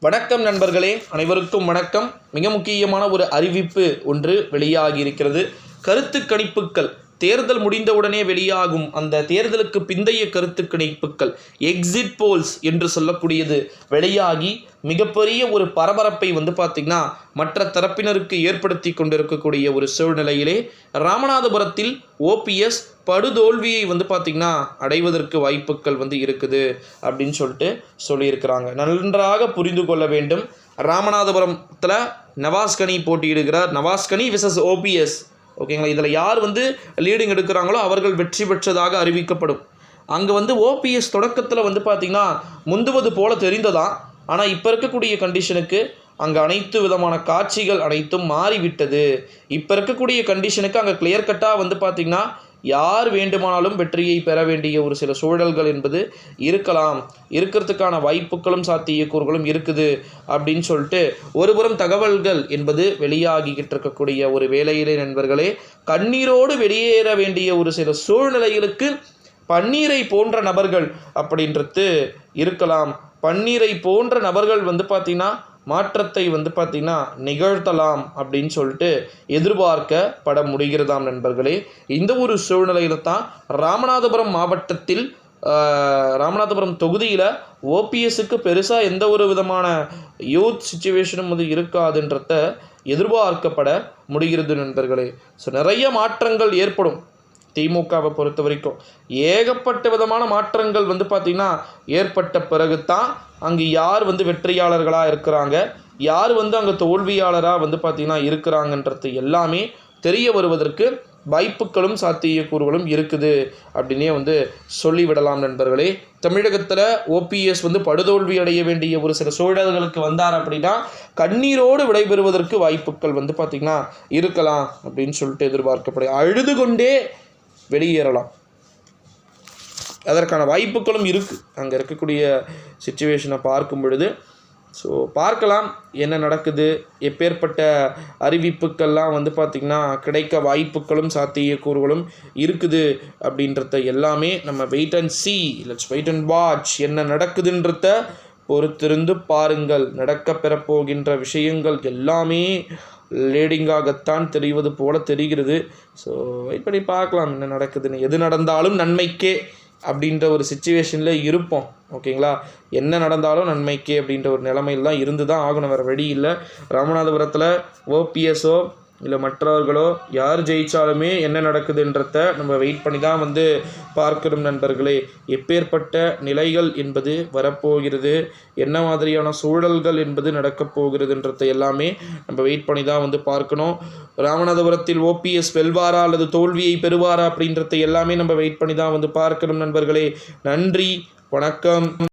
வணக்கம் நண்பர்களே, அனைவருக்கும் வணக்கம். மிக முக்கியமான ஒரு அறிவிப்பு ஒன்று வெளியாகி இருக்கிறது. கருத்து கணிப்புகள் தேர்தல் முடிந்தவுடனே வெளியாகும் அந்த தேர்தலுக்கு பிந்தைய கருத்து கணிப்புகள் எக்ஸிட் போல்ஸ் என்று சொல்லக்கூடியது வெளியாகி மிகப்பெரிய ஒரு பரபரப்பை பார்த்திங்கன்னா மற்ற தரப்பினருக்கு ஏற்படுத்தி கொண்டிருக்கக்கூடிய ஒரு சூழ்நிலையிலே ராமநாதபுரத்தில் ஓபிஎஸ் படுதோல்வியை பார்த்திங்கன்னா அடைவதற்கு வாய்ப்புகள் இருக்குது அப்படின்னு சொல்லியிருக்கிறாங்க. நன்றாக புரிந்து கொள்ள வேண்டும். ராமநாதபுரத்தில் நவாஸ்கனி போட்டியிடுகிறார். Navaskani versus OPS. ஓகேங்களா? இதில் யார் லீடிங் எடுக்கிறாங்களோ அவர்கள் வெற்றி பெற்றதாக அறிவிக்கப்படும். அங்கே ஓபிஎஸ் தொடக்கத்தில் பார்த்திங்கன்னா முந்துவது போல தெரிந்ததா. ஆனால் இப்போ இருக்கக்கூடிய கண்டிஷனுக்கு அங்கே அனைத்து விதமான காட்சிகள் அனைத்தும் மாறிவிட்டது. இப்போ இருக்கக்கூடிய கண்டிஷனுக்கு அங்கே கிளியர் கட்டாக பார்த்திங்கன்னா யார் வேண்டுமானாலும் வெற்றியை பெற வேண்டிய ஒரு சில சூழல்கள் என்பது இருக்கிறதுக்கான வாய்ப்புகளும் சாத்தியக்கூறுகளும் இருக்குது அப்படின்னு ஒருபுறம் தகவல்கள் என்பது வெளியாகிக்கிட்டு இருக்கக்கூடிய ஒரு வேளையிலே நண்பர்களே, கண்ணீரோடு வெளியேற வேண்டிய ஒரு சில சூழ்நிலைகளுக்கு பன்னீரை போன்ற நபர்கள் அப்படின்றது இருக்கலாம். பன்னீரை போன்ற நபர்கள் பார்த்திங்கன்னா மாற்றத்தை பார்த்திங்கன்னா நிகழ்த்தலாம் அப்படின்னு எதிர்பார்க்கப்பட முடிகிறதாம் நண்பர்களே. இந்த ஒரு சூழ்நிலையில் தான் ராமநாதபுரம் மாவட்டத்தில் ராமநாதபுரம் தொகுதியில் ஓபிஎஸ்க்கு பெருசாக எந்த ஒரு விதமான யூத் சிச்சுவேஷனும் இருக்காதுன்றத எதிர்பார்க்கப்பட முடிகிறது நண்பர்களே. ஸோ நிறைய மாற்றங்கள் ஏற்படும். திமுகவை பொறுத்த வரைக்கும் ஏகப்பட்ட விதமான மாற்றங்கள் பார்த்திங்கன்னா ஏற்பட்ட பிறகு தான் அங்கே யார் வெற்றியாளர்களாக இருக்கிறாங்க, யார் அங்கே தோல்வியாளராக பார்த்திங்கன்னா இருக்கிறாங்கன்றது எல்லாமே தெரிய வருவதற்கு வாய்ப்புகளும் சாத்தியக்கூறுகளும் இருக்குது அப்படின்னே சொல்லிவிடலாம் நண்பர்களே. தமிழகத்தில் ஓபிஎஸ் படுதோல்வி அடைய வேண்டிய ஒரு சில சூழல்களுக்கு வந்தார் அப்படின்னா கண்ணீரோடு விடைபெறுவதற்கு வாய்ப்புகள் பார்த்திங்கன்னா இருக்கலாம் அப்படின்னு எதிர்பார்க்கப்படும். அழுது கொண்டே வெளியேறலாம். அதற்கான வாய்ப்புகளும் இருக்குது அங்கே இருக்கக்கூடிய சிச்சுவேஷனை பார்க்கும் பொழுது. ஸோ பார்க்கலாம் என்ன நடக்குது. எப்பேற்பட்ட அறிவிப்புக்கள்லாம் பார்த்திங்கன்னா கிடைக்க வாய்ப்புகளும் சாத்தியக்கூறுகளும் இருக்குது அப்படின்றத எல்லாமே நம்ம wait and see, let's wait and watch. என்ன நடக்குதுன்றத பொறுத்திருந்து பாருங்கள். நடக்க பெறப்போகின்ற விஷயங்கள் எல்லாமே லீடிங்காகத்தான் தெரிவது போல தெரிகிறது. ஸோ வெயிட் பண்ணி பார்க்கலாம் என்ன நடக்குதுன்னு. எது நடந்தாலும் நன்மைக்கே அப்படின்ற ஒரு சிச்சுவேஷனில் இருப்போம். ஓகேங்களா? என்ன நடந்தாலும் நன்மைக்கே அப்படின்ற ஒரு நிலைமையில் தான் இருந்து தான் ஆகணும். வேறு வழி இல்லை. ராமநாதபுரத்தில் ஓபிஎஸ்ஓ இல்லை மற்றவர்களோ யார் ஜெயித்தாலுமே என்ன நடக்குதுன்றத நம்ம வெயிட் பண்ணி தான் பார்க்கணும் நண்பர்களே. எப்பேற்பட்ட நிலைகள் என்பது வரப்போகிறது, என்ன மாதிரியான சூழல்கள் என்பது நடக்கப் போகிறதுன்றத எல்லாமே நம்ம வெயிட் பண்ணி தான் பார்க்கணும். ராமநாதபுரத்தில் ஓபிஎஸ் வெல்வாரா அல்லது தோல்வியை பெறுவாரா அப்படின்றத எல்லாமே நம்ம வெயிட் பண்ணி தான் பார்க்கணும் நண்பர்களே. நன்றி, வணக்கம்.